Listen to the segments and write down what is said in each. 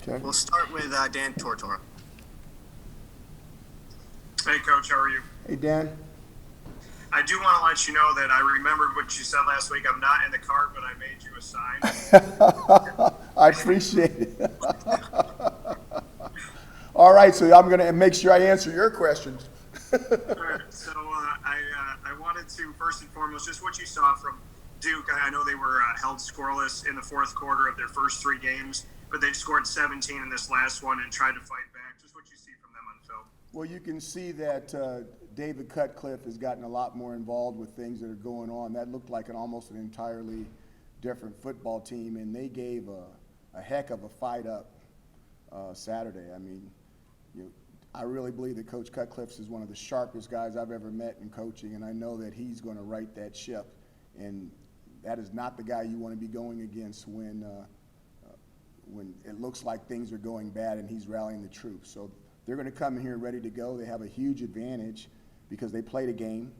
Okay. We'll start with Dan Tortora. Hey, Coach, how are you? Hey, Dan. I do want to let you know that I remembered what you said last week. I'm not in the car, but I made you a sign. I appreciate it. All right, so I'm going to make sure I answer your questions. All right, so I wanted to, first and foremost, just what you saw from Duke. I know they were held scoreless in the fourth quarter of their first 3 games, but they've scored 17 in this last one and tried to fight back. Just what you see from them on film. Well, you can see that David Cutcliffe has gotten a lot more involved with things that are going on. That looked like almost an entirely different football team, and they gave a heck of a fight up Saturday. I mean, I really believe that Coach Cutcliffe is one of the sharpest guys I've ever met in coaching, and I know that he's going to right that ship. And that is not the guy you want to be going against when it looks like things are going bad and he's rallying the troops. So they're going to come in here ready to go. They have a huge advantage because they played a game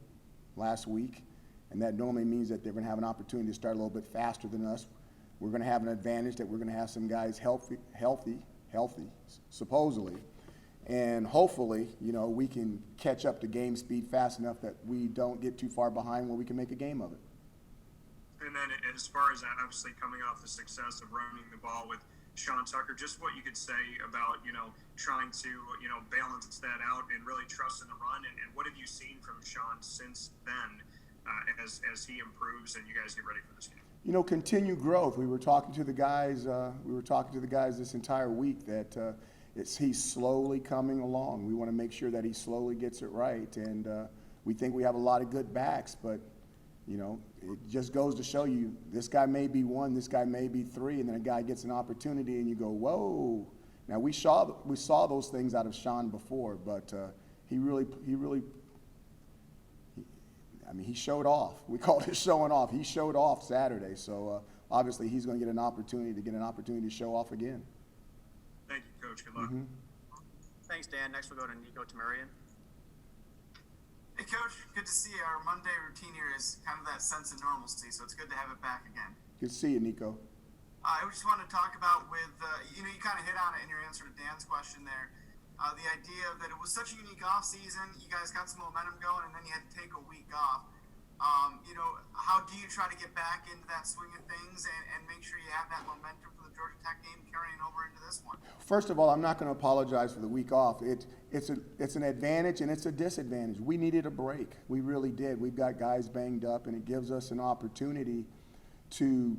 last week, and that normally means that they're going to have an opportunity to start a little bit faster than us. We're going to have an advantage that we're going to have some guys healthy, supposedly. And hopefully, we can catch up to game speed fast enough that we don't get too far behind where we can make a game of it. And then as far as obviously coming off the success of running the ball with Sean Tucker, just what you could say about, trying to, balance that out and really trust in the run. And what have you seen from Sean since then as he improves and you guys get ready for this game? Continued growth. We were talking to the guys this entire week that he's slowly coming along. We want to make sure that he slowly gets it right. And we think we have a lot of good backs, but it just goes to show you this guy may be 1, this guy may be 3, and then a guy gets an opportunity and you go, whoa. Now we saw those things out of Sean before, but he showed off. We called it showing off. He showed off Saturday, so obviously he's going to get an opportunity to show off again. Thank you, Coach. Good luck. Mm-hmm. Thanks, Dan. Next we'll go to Nico Tamarian. Hey, Coach. Good to see you. Our Monday routine here is kind of that sense of normalcy, so it's good to have it back again. Good to see you, Nico. I just wanted to talk about you kind of hit on it in your answer to Dan's question there. The idea that it was such a unique off season, you guys got some momentum going, and then you had to take a week off. How do you try to get back into that swing of things and make sure you have that momentum for the Georgia Tech game carrying over into this one? First of all, I'm not going to apologize for the week off. It's an advantage and it's a disadvantage. We needed a break. We really did. We've got guys banged up, and it gives us an opportunity to.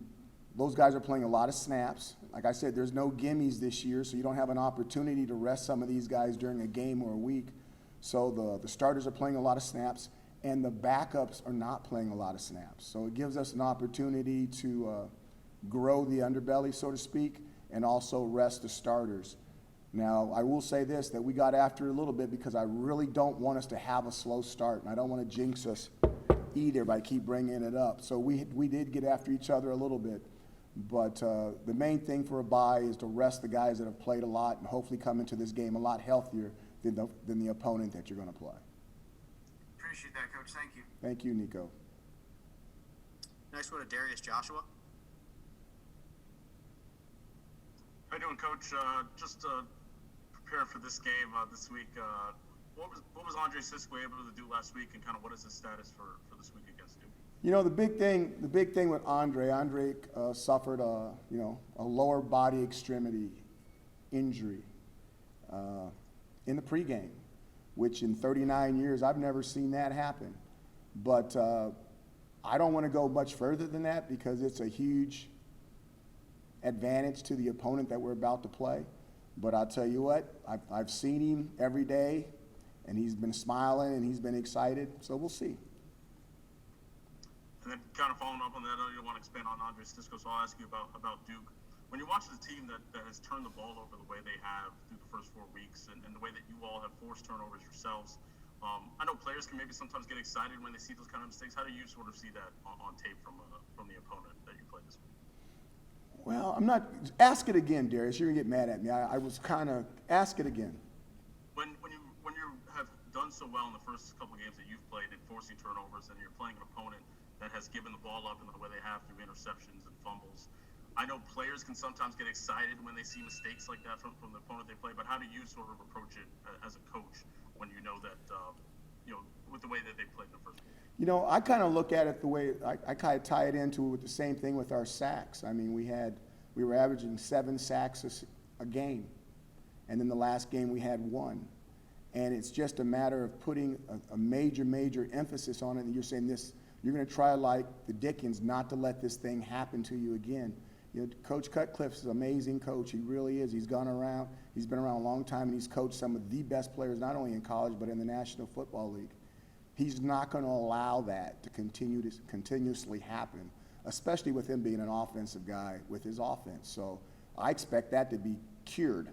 Those guys are playing a lot of snaps. Like I said, there's no gimmies this year, so you don't have an opportunity to rest some of these guys during a game or a week. So the starters are playing a lot of snaps, and the backups are not playing a lot of snaps. So it gives us an opportunity to grow the underbelly, so to speak, and also rest the starters. Now, I will say this, that we got after it a little bit because I really don't want us to have a slow start, and I don't want to jinx us either by keep bringing it up. So we did get after each other a little bit. But the main thing for a bye is to rest the guys that have played a lot and hopefully come into this game a lot healthier than the opponent that you're going to play. Appreciate that, Coach. Thank you. Thank you, Nico. Next we'll go to Darius Joshua. How you doing, Coach? Just preparing for this game this week. What was Andre Cisco able to do last week, and kind of what is his status for this week against Duke? The big thing with Andre suffered a lower body extremity injury in the pregame, which in 39 years I've never seen that happen. But I don't want to go much further than that because it's a huge advantage to the opponent that we're about to play. But I'll tell you what, I've seen him every day, and he's been smiling and he's been excited. So we'll see. And then kind of following up on that, I know you don't want to expand on Andre Cisco, so I'll ask you about Duke. When you watch the team that has turned the ball over the way they have through the first 4 weeks and the way that you all have forced turnovers yourselves, I know players can maybe sometimes get excited when they see those kind of mistakes. How do you sort of see that on tape from the opponent that you played this week? Well, I'm not – ask it again, Darius. You're going to get mad at me. I was kind of – ask it again. When you have done so well in the first couple of games that you've played in forcing turnovers and you're playing an opponent that has given the ball up in the way they have through interceptions and fumbles, I know players can sometimes get excited when they see mistakes like that from the opponent they play, but how do you sort of approach it as a coach when you know that, with the way that they played in the first game? I kind of look at it the way I kind of tie it into with the same thing with our sacks. I mean, we were averaging 7 sacks a game, and then the last game we had 1. And it's just a matter of putting a major emphasis on it. And you're saying this, you're going to try like the Dickens not to let this thing happen to you again. Coach Cutcliffe's an amazing coach. He really is. He's gone around. He's been around a long time, and he's coached some of the best players, not only in college but in the National Football League. He's not going to allow that to continuously happen, especially with him being an offensive guy with his offense. So I expect that to be cured,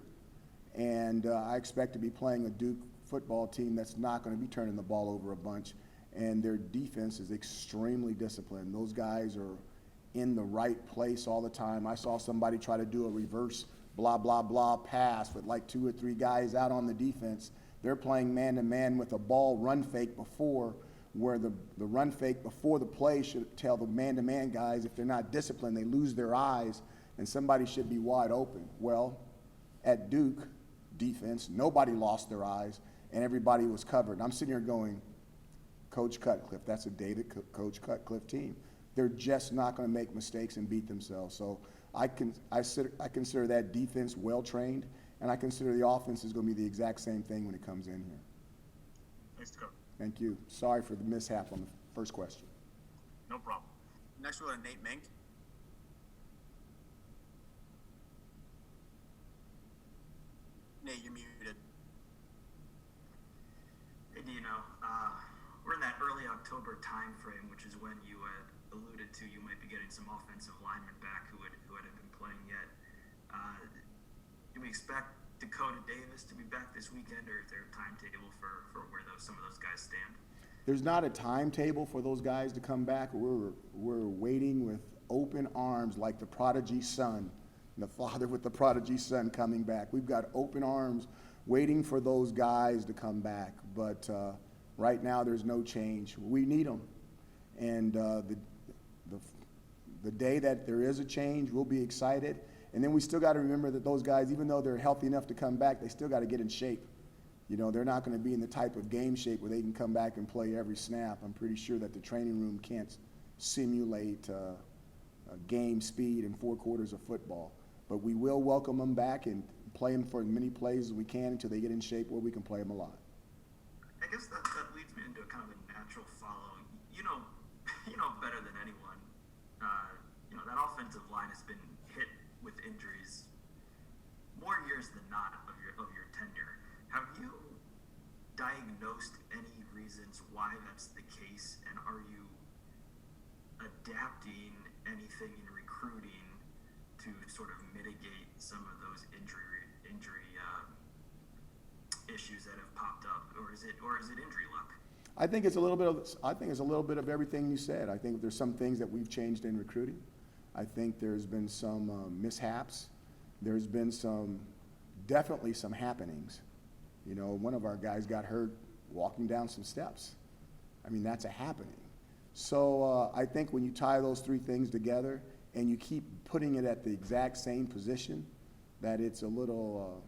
and I expect to be playing a Duke football team that's not going to be turning the ball over a bunch, and their defense is extremely disciplined. Those guys are in the right place all the time. I saw somebody try to do a reverse blah, blah, blah pass with like 2 or 3 guys out on the defense. They're playing man-to-man with a ball run fake before, where the run fake before the play should tell the man-to-man guys if they're not disciplined, they lose their eyes, and somebody should be wide open. Well, at Duke defense, nobody lost their eyes, and everybody was covered. And I'm sitting here going, Coach Cutcliffe, that's a David Coach Cutcliffe team. They're just not going to make mistakes and beat themselves. So I consider that defense well-trained, and I consider the offense is going to be the exact same thing when it comes in here. Thanks, Coach. Thank you. Sorry for the mishap on the first question. No problem. Next, we'll go to Nate Mink. Nate, you're muted. Hey Dino, we're in that early October time frame, which is when you had alluded to you might be getting some offensive linemen back who hadn't been playing yet. Do we expect Dakota Davis to be back this weekend, or is there a timetable for where some of those guys stand? There's not a timetable for those guys to come back. We're waiting with open arms like the prodigy son, the father with the prodigy son coming back. We've got open arms waiting for those guys to come back. But right now there's no change. We need them. And the day that there is a change, we'll be excited. And then we still got to remember that those guys, even though they're healthy enough to come back, they still got to get in shape. They're not going to be in the type of game shape where they can come back and play every snap. I'm pretty sure that the training room can't simulate game speed in 4 quarters of football. But we will welcome them back and play them for as many plays as we can until they get in shape where we can play them a lot. I guess that leads me into kind of a natural follow. You know better than anyone. That offensive line has been hit with injuries more years than not of your tenure. Have you diagnosed any reasons why that's the case, and are you adapting anything in recruiting to sort of mitigate some of those injury issues that have popped up, or is it injury luck? I think it's a little bit of everything you said. I think there's some things that we've changed in recruiting. I think there's been some mishaps. There's been definitely some happenings. One of our guys got hurt walking down some steps. I mean, that's a happening. So I think when you tie those 3 things together and you keep putting it at the exact same position, that it's a little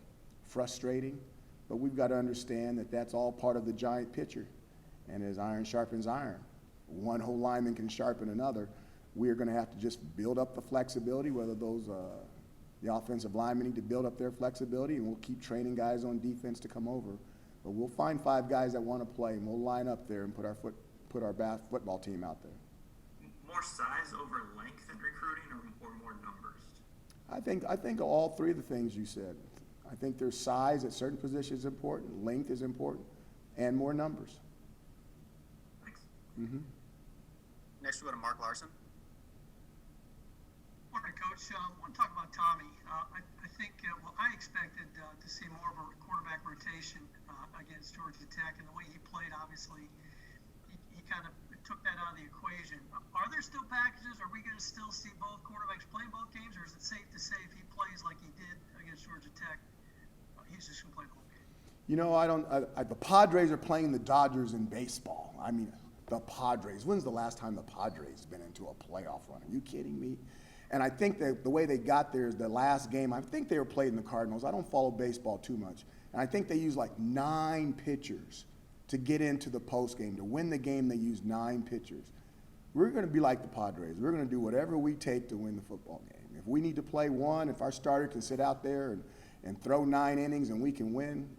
frustrating. But we've got to understand that that's all part of the giant picture. And as iron sharpens iron, one whole lineman can sharpen another. We're going to have to just build up the flexibility, whether those the offensive linemen need to build up their flexibility, and we'll keep training guys on defense to come over. But we'll find 5 guys that want to play, and we'll line up there and put our football team out there. More size over length in recruiting, or more numbers? I think all 3 of the things you said. I think there's size at certain positions is important, length is important, and more numbers. Thanks. Mm-hmm. Next, we'll go to Mark Larson. Morning, Coach. I want to talk about Tommy. I think, I expected to see more of a quarterback rotation against Georgia Tech, and the way he played, obviously, he kind of took that out of the equation. Are there still packages? Are we going to still see both quarterbacks playing both games, or is it safe to say if he plays like he did against Georgia Tech, he's just going to play the whole game? The Padres are playing the Dodgers in baseball. I mean, the Padres. When's the last time the Padres been into a playoff run? Are you kidding me? And I think that the way they got there is the last game, I think they were playing the Cardinals. I don't follow baseball too much. And I think they used like 9 pitchers to get into the post game. To win the game, they used 9 pitchers. We're going to be like the Padres. We're going to do whatever we take to win the football game. If we need to play one, if our starter can sit out there and throw 9 innings and we can win,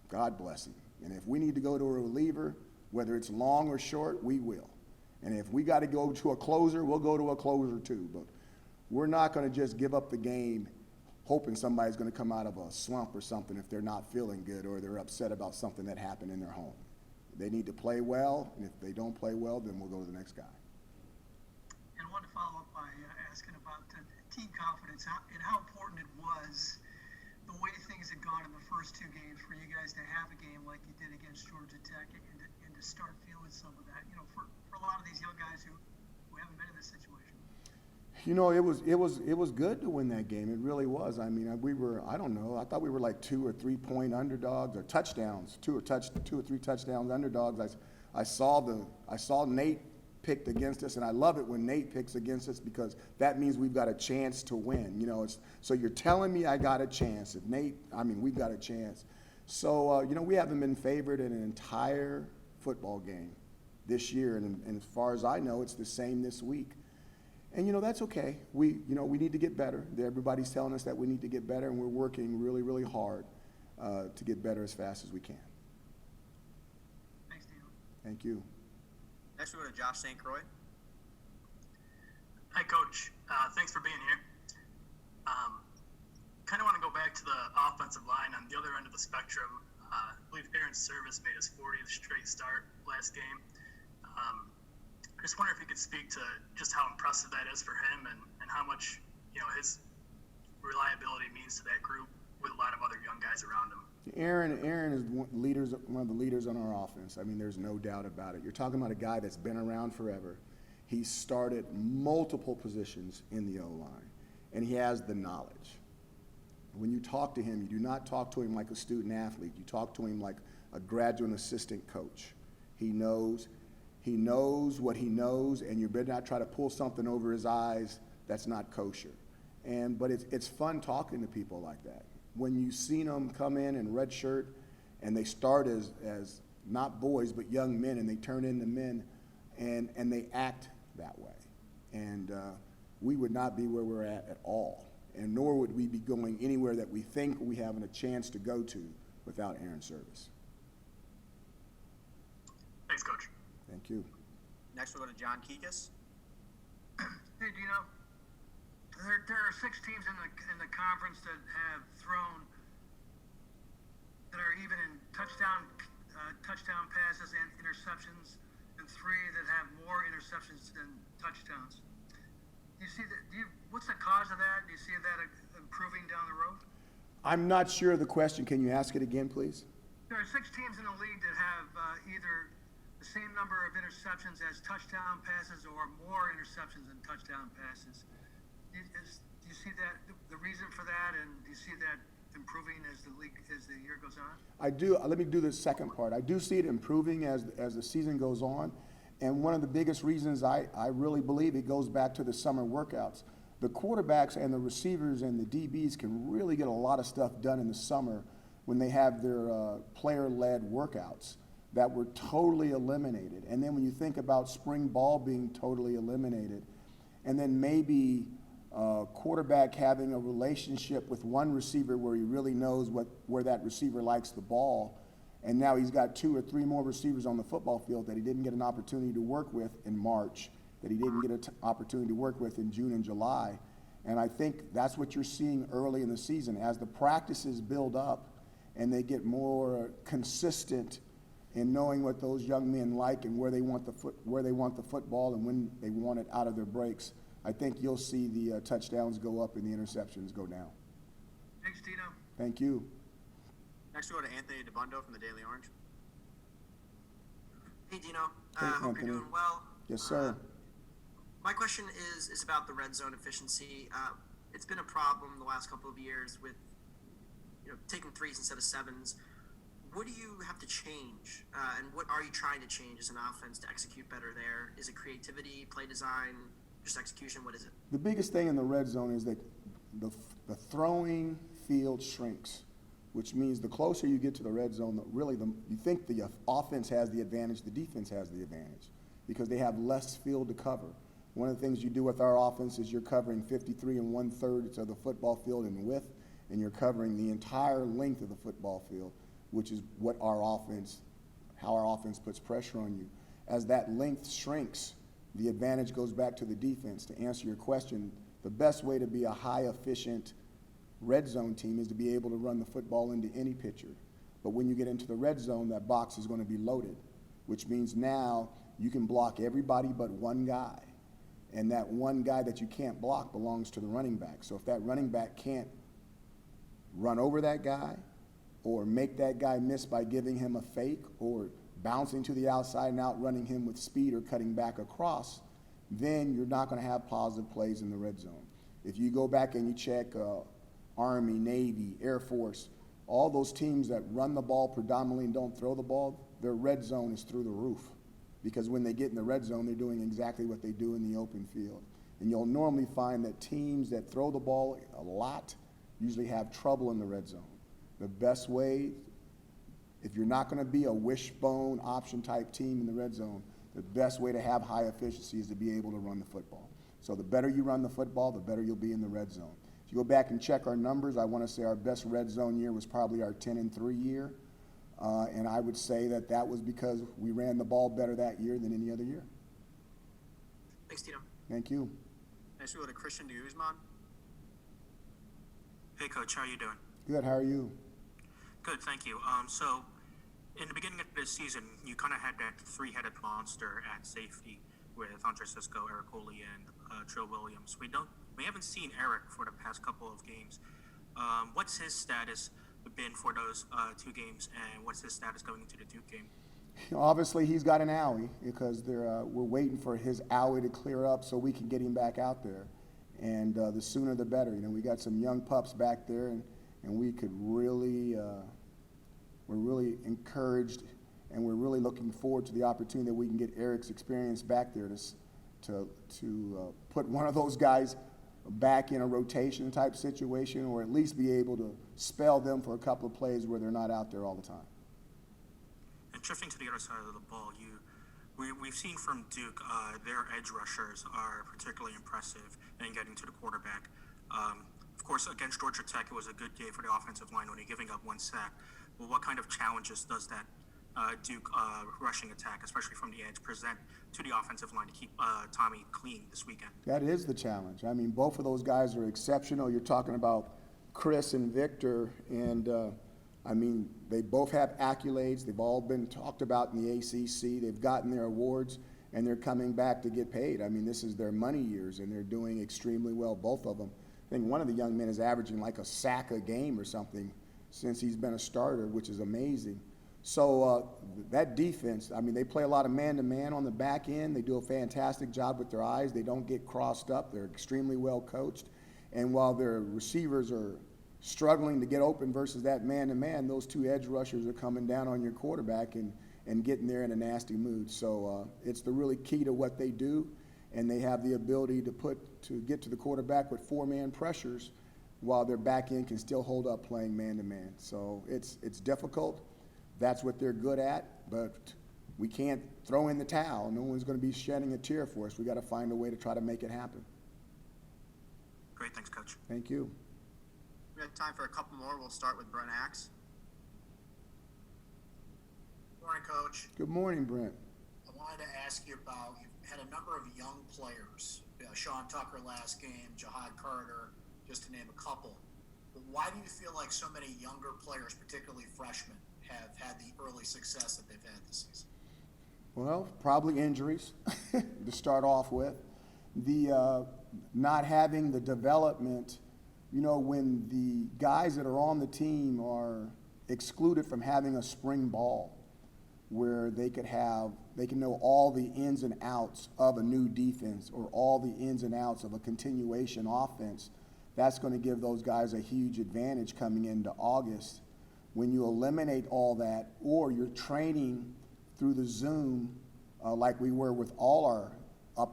God bless him. And if we need to go to a reliever, whether it's long or short, we will. And if we got to go to a closer, we'll go to a closer too. But we're not going to just give up the game hoping somebody's going to come out of a slump or something if they're not feeling good or they're upset about something that happened in their home. They need to play well, and if they don't play well, then we'll go to the next guy. And I wanted to follow up by asking about team confidence and how important it was the way things had gone in the first 2 games for you guys to have a game like you did against Georgia Tech and to start feeling some of that, for a lot of these young guys who haven't been in this situation. It was good to win that game. It really was. I mean, we were, I don't know, I thought we were like 2 or 3 point underdogs or touchdowns, 2 or 3 touchdowns underdogs. I saw Nate picked against us, and I love it when Nate picks against us because that means we've got a chance to win. So you're telling me I got a chance. If Nate, we've got a chance. So, we haven't been favored in an entire football game this year, and as far as I know, it's the same this week. And, that's okay. We need to get better. Everybody's telling us that we need to get better, and we're working really, really hard to get better as fast as we can. Thanks, Dino. Thank you. Next, we go to Josh St. Croix. Hi, Coach. Thanks for being here. Kind of want to go back to the offensive line on the other end of the spectrum. I believe Aaron Service made his 40th straight start last game. I just wonder if you could speak to just how impressive that is for him and how much, his reliability means to that group with a lot of other young guys around him. Aaron is one of the leaders on our offense. There's no doubt about it. You're talking about a guy that's been around forever. He's started multiple positions in the O-line, and he has the knowledge. When you talk to him, you do not talk to him like a student athlete. You talk to him like a graduate assistant coach. He knows what he knows, and you better not try to pull something over his eyes that's not kosher. But it's fun talking to people like that. When you've seen them come in red shirt, and they start as not boys but young men, and they turn into men, and they act that way. And we would not be where we're at all, and nor would we be going anywhere that we think we have a chance to go to without Aaron Service. Thanks, Coach. Thank you. Next, we go to John Kikas. Hey, Dino. There are 6 teams in the conference that have thrown that are even in touchdown passes and interceptions, and 3 that have more interceptions than touchdowns. Do you see that? What's the cause of that? Do you see that improving down the road? I'm not sure of the question. Can you ask it again, please? There are 6 teams in the league that have either the same number of interceptions as touchdown passes or more interceptions than touchdown passes. Do you see that, the reason for that, and do you see that improving as the year goes on? I do. Let me do the second part. I do see it improving as the season goes on, and one of the biggest reasons I really believe it goes back to the summer workouts. The quarterbacks and the receivers and the DBs can really get a lot of stuff done in the summer when they have their player-led workouts that were totally eliminated. And then when you think about spring ball being totally eliminated, and then maybe quarterback having a relationship with one receiver where he really knows where that receiver likes the ball, and now he's got 2 or 3 more receivers on the football field that he didn't get an opportunity to work with in March, that he didn't get an opportunity to work with in June and July. And I think that's what you're seeing early in the season. As the practices build up and they get more consistent in knowing what those young men like and where they want the football and when they want it out of their breaks, I think you'll see the touchdowns go up and the interceptions go down. Thanks, Dino. Thank you. Next, we go to Anthony DeBundo from the Daily Orange. Hey, Dino. Hey, Hope Anthony. you're doing well. Yes, sir. My question is about the red zone efficiency. It's been a problem the last couple of years with taking 3s instead of 7s. What do you have to change, and what are you trying to change as an offense to execute better there? Is it creativity, play design? just execution? What is it? The biggest thing in the red zone is that the throwing field shrinks, which means the closer you get to the red zone, you think the offense has the advantage, the defense has the advantage because they have less field to cover. One of the things you do with our offense is you're covering 53 1/3 of the football field in width, and you're covering the entire length of the football field, which is how our offense puts pressure on you. As that length shrinks, the advantage goes back to the defense. To answer your question, the best way to be a high efficient red zone team is to be able to run the football into any pitcher. But when you get into the red zone, that box is going to be loaded, which means now you can block everybody but one guy. And that one guy that you can't block belongs to the running back. So if that running back can't run over that guy or make that guy miss by giving him a fake or bouncing to the outside and outrunning him with speed or cutting back across, then you're not going to have positive plays in the red zone. If you go back and you check Army, Navy, Air Force, all those teams that run the ball predominantly and don't throw the ball, their red zone is through the roof. Because when they get in the red zone, they're doing exactly what they do in the open field. And you'll normally find that teams that throw the ball a lot usually have trouble in the red zone. The best way, if you're not going to be a wishbone option type team in the red zone, the best way to have high efficiency is to be able to run the football. So the better you run the football, the better you'll be in the red zone. If you go back and check our numbers, I want to say our best red zone year was probably our 10-3 year. And I would say that was because we ran the ball better that year than any other year. Thanks, Tito. Thank you. Next we go to Christian de Guzman. Hey, Coach, how are you doing? Good, how are you? Good, thank you. So, in the beginning of this season, you kind of had that three-headed monster at safety with Andre Cisco, Eric Cooley, and Trill Williams. We haven't seen Eric for the past couple of games. What's his status been for those two games, and what's his status going into the Duke game? Obviously, he's got an owie because we're waiting for his owie to clear up so we can get him back out there. And the sooner the better. You know, we got some young pups back there, and we could really, we're really encouraged, and we're really looking forward to the opportunity that we can get Eric's experience back there to put one of those guys back in a rotation type situation, or at least be able to spell them for a couple of plays where they're not out there all the time. And shifting to the other side of the ball, we've seen from Duke, their edge rushers are particularly impressive in getting to the quarterback. Of course, against Georgia Tech, it was a good game for the offensive line, only giving up one sack. Well, what kind of challenges does that Duke rushing attack, especially from the edge, present to the offensive line to keep Tommy clean this weekend? That is the challenge. I mean, both of those guys are exceptional. You're talking about Chris and Victor, and I mean, they both have accolades. They've all been talked about in the ACC. They've gotten their awards, and they're coming back to get paid. I mean, this is their money years, and they're doing extremely well, both of them. I think one of the young men is averaging like a sack a game or something since he's been a starter, which is amazing. So that defense, I mean, they play a lot of man-to-man on the back end. They do a fantastic job with their eyes. They don't get crossed up. They're extremely well coached. And while their receivers are struggling to get open versus that man-to-man, those two edge rushers are coming down on your quarterback and getting there in a nasty mood. So it's the really key to what they do, and they have the ability to get to the quarterback with four-man pressures while their back end can still hold up playing man-to-man. So it's difficult. That's what they're good at, but we can't throw in the towel. No one's going to be shedding a tear for us. We got to find a way to try to make it happen. Great, thanks, Coach. Thank you. We have time for a couple more. We'll start with Brent Axe. Morning, Coach. Good morning, Brent. I wanted to ask you about, you've had a number of young players, Sean Tucker last game, Jihad Carter, just to name a couple. But why do you feel like so many younger players, particularly freshmen, have had the early success that they've had this season? Well, probably injuries to start off with. The not having the development, you know, when the guys that are on the team are excluded from having a spring ball where they can know all the ins and outs of a new defense or all the ins and outs of a continuation offense, that's going to give those guys a huge advantage coming into August. When you eliminate all that, or you're training through the Zoom like we were with all our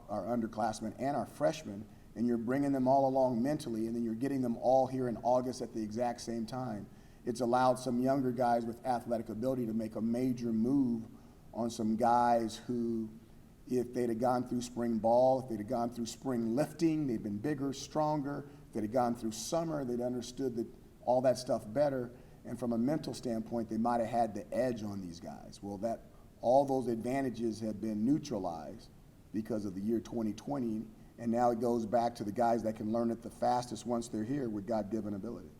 our underclassmen and our freshmen, and you're bringing them all along mentally, and then you're getting them all here in August at the exact same time. It's allowed some younger guys with athletic ability to make a major move on some guys who, if they'd have gone through spring ball, if they'd have gone through spring lifting, they'd been bigger, stronger. If they'd have gone through summer, they'd understood that all that stuff better. And from a mental standpoint, they might have had the edge on these guys. Well, all those advantages have been neutralized because of the year 2020, and now it goes back to the guys that can learn it the fastest once they're here with God-given ability.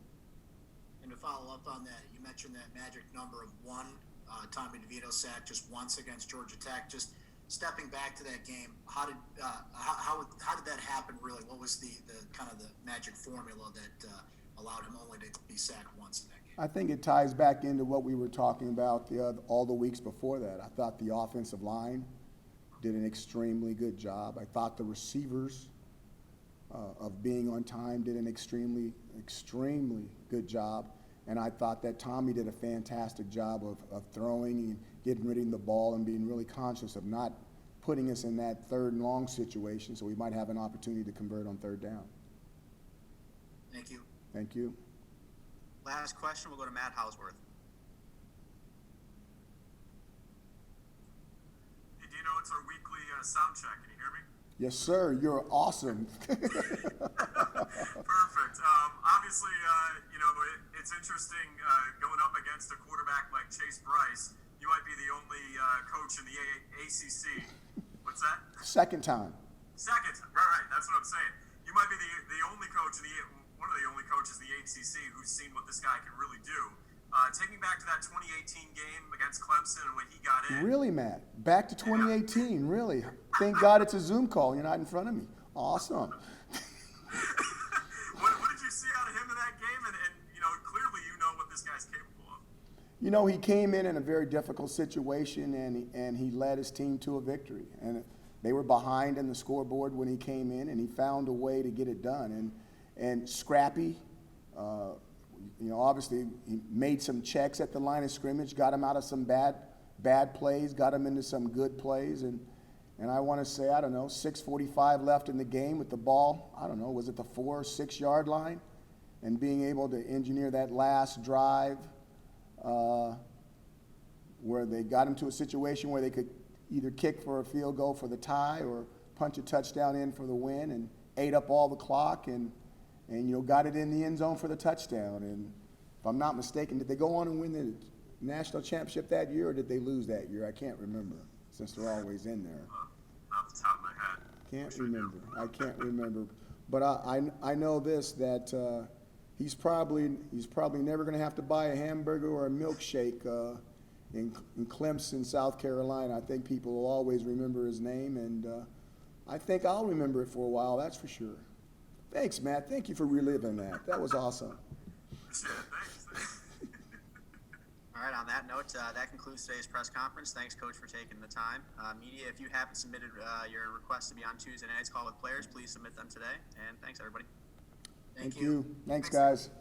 And to follow up on that, you mentioned that magic number of one. Tommy DeVito sacked just once against Georgia Tech. Just stepping back to that game, how did that happen? Really, what was the kind of the magic formula that allowed him only to be sacked once in that game? I think it ties back into what we were talking about all the weeks before that. I thought the offensive line did an extremely good job. I thought the receivers of being on time did an extremely good job. And I thought that Tommy did a fantastic job of throwing and getting rid of the ball and being really conscious of not putting us in that third and long situation so we might have an opportunity to convert on third down. Thank you. Thank you. Last question, we'll go to Matt Hausworth. Hey, Dino, it's our weekly sound check. Can you hear me? Yes, sir. You're awesome. Perfect. Obviously, it's interesting going up against a quarterback like Chase Bryce. You might be the only coach in the ACC. What's that? Second time. Second. Right. That's what I'm saying. You might be the only coach one of the only coaches in the ACC who's seen what this guy can really do. Taking back to that 2018 game against Clemson and when he got in. Really, Matt? Back to 2018, really. Thank God it's a Zoom call. You're not in front of me. Awesome. What did you see out of him in that game? And clearly you know what this guy's capable of. You know, he came in a very difficult situation, and he led his team to a victory. And they were behind in the scoreboard when he came in, and he found a way to get it done. And scrappy, obviously he made some checks at the line of scrimmage, got him out of some bad plays, got him into some good plays. And I want to say, 6:45 left in the game with the ball, was it the 4 or 6 yard line? And being able to engineer that last drive where they got him to a situation where they could either kick for a field goal for the tie or punch a touchdown in for the win, and ate up all the clock and got it in the end zone for the touchdown. And if I'm not mistaken, did they go on and win the national championship that year, or did they lose that year? I can't remember, since they're always in there. Off the top of my head. I can't remember. But I know this, that he's probably never going to have to buy a hamburger or a milkshake in Clemson, South Carolina. I think people will always remember his name, and I think I'll remember it for a while, that's for sure. Thanks, Matt. Thank you for reliving that. That was awesome. Thanks. All right, on that note, that concludes today's press conference. Thanks, Coach, for taking the time. Media, if you haven't submitted your request to be on Tuesday night's Call with Players, please submit them today. And thanks, everybody. Thank you. Thanks, guys.